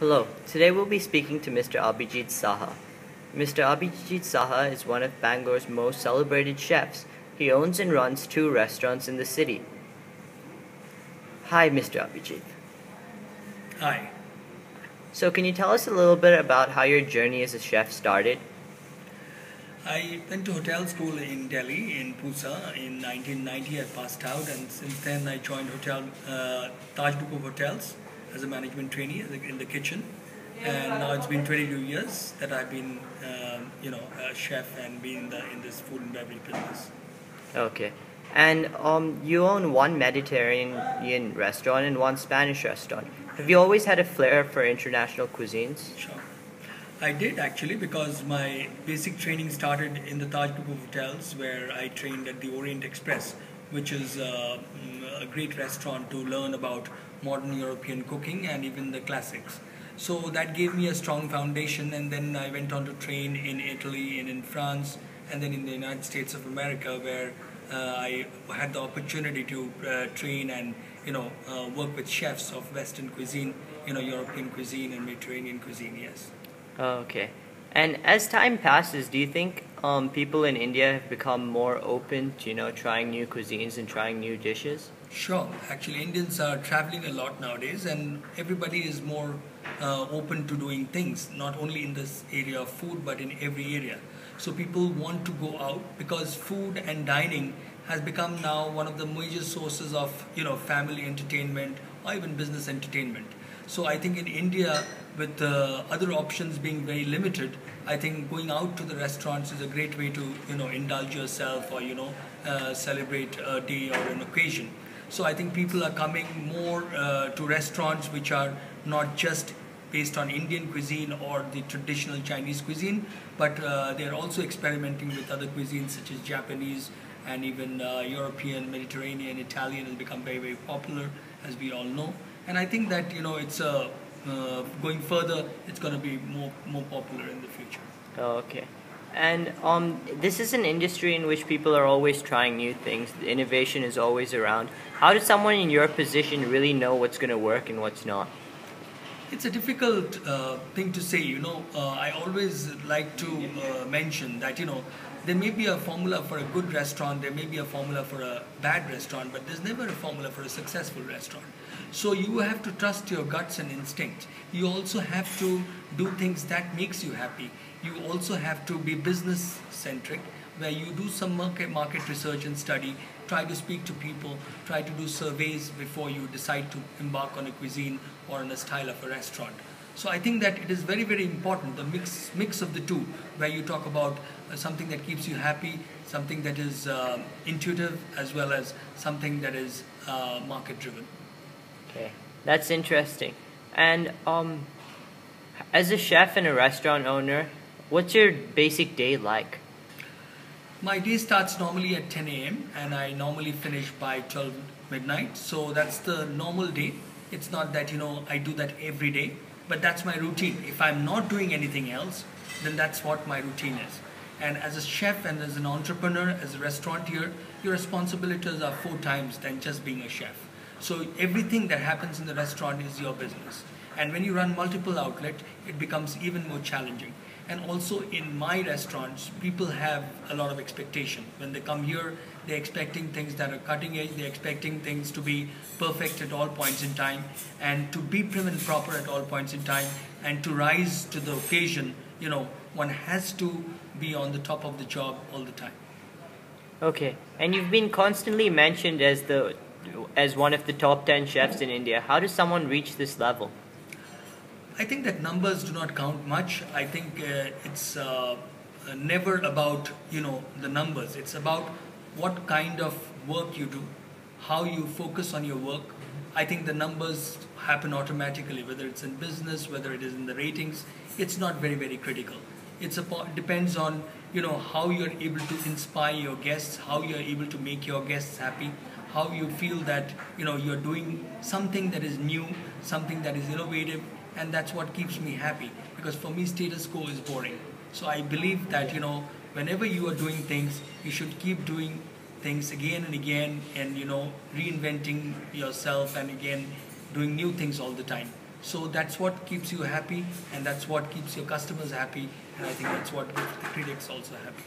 Hello, today we'll be speaking to Mr. Abhijit Saha. Mr. Abhijit Saha is one of Bangalore's most celebrated chefs. He owns and runs 2 restaurants in the city. Hi, Mr. Abhijit. Hi. So can you tell us a little bit about how your journey as a chef started? I went to hotel school in Delhi, in Pusa. In 1990, I passed out, and since then I joined Taj Group of Hotels as a management trainee in the kitchen. And now it's been 22 years that I've been, a chef and been in this food and beverage business. Okay. And you own one Mediterranean restaurant and one Spanish restaurant. Have you always had a flair for international cuisines? Sure. I did actually, because my basic training started in the Taj Group of Hotels, where I trained at the Orient Express, which is a great restaurant to learn about modern European cooking and even the classics. So that gave me a strong foundation, and then I went on to train in Italy and in France and then in the United States of America, where I had the opportunity to train and work with chefs of Western cuisine, European cuisine and Mediterranean cuisine. Yes. Okay. And as time passes, do you think people in India have become more open to, trying new cuisines and trying new dishes? Sure. Actually, Indians are traveling a lot nowadays, and everybody is more open to doing things, not only in this area of food, but in every area. So people want to go out because food and dining has become now one of the major sources of, family entertainment or even business entertainment. So I think in India, with other options being very limited, I think going out to the restaurants is a great way to, indulge yourself or, celebrate a day or an occasion. So I think people are coming more to restaurants which are not just based on Indian cuisine or the traditional Chinese cuisine, but they're also experimenting with other cuisines such as Japanese and even European, Mediterranean, Italian has become very, very popular, as we all know. And I think that it's going further, it's going to be more popular in the future. Okay. And this is an industry in which people are always trying new things. The innovation is always around. How does someone in your position really know what's going to work and what's not? It's a difficult thing to say. I always like to mention that there may be a formula for a good restaurant, there may be a formula for a bad restaurant, but there's never a formula for a successful restaurant. So you have to trust your guts and instincts. You also have to do things that makes you happy. You also have to be business centric, where you do some market research and study, try to speak to people, try to do surveys before you decide to embark on a cuisine or on a style of a restaurant. So I think that it is very, very important, the mix of the two, where you talk about something that keeps you happy, something that is intuitive, as well as something that is market driven. Okay, that's interesting. And as a chef and a restaurant owner, what's your basic day like? My day starts normally at 10 a.m. and I normally finish by 12 midnight. So that's the normal day. It's not that, I do that every day, but that's my routine. If I'm not doing anything else, then that's what my routine is. And as a chef and as an entrepreneur, as a restaurateur, your responsibilities are 4 times than just being a chef. So everything that happens in the restaurant is your business. And when you run multiple outlets, it becomes even more challenging. And also in my restaurants, people have a lot of expectation. When they come here, they're expecting things that are cutting edge, they're expecting things to be perfect at all points in time, and to be prim and proper at all points in time, and to rise to the occasion, one has to be on the top of the job all the time. Okay, and you've been constantly mentioned as one of the top 10 chefs in India. How does someone reach this level? I think that numbers do not count much. I think it's never about the numbers. It's about what kind of work you do, how you focus on your work. I think the numbers happen automatically, whether it's in business, whether it is in the ratings. It's not very, very critical. Depends on how you're able to inspire your guests, how you're able to make your guests happy, how you feel that you're doing something that is new, something that is innovative. And that's what keeps me happy, because for me status quo is boring. So I believe that whenever you are doing things, you should keep doing things again and again, and reinventing yourself, and again doing new things all the time. So that's what keeps you happy, and that's what keeps your customers happy, and I think that's what keeps the critics also happy.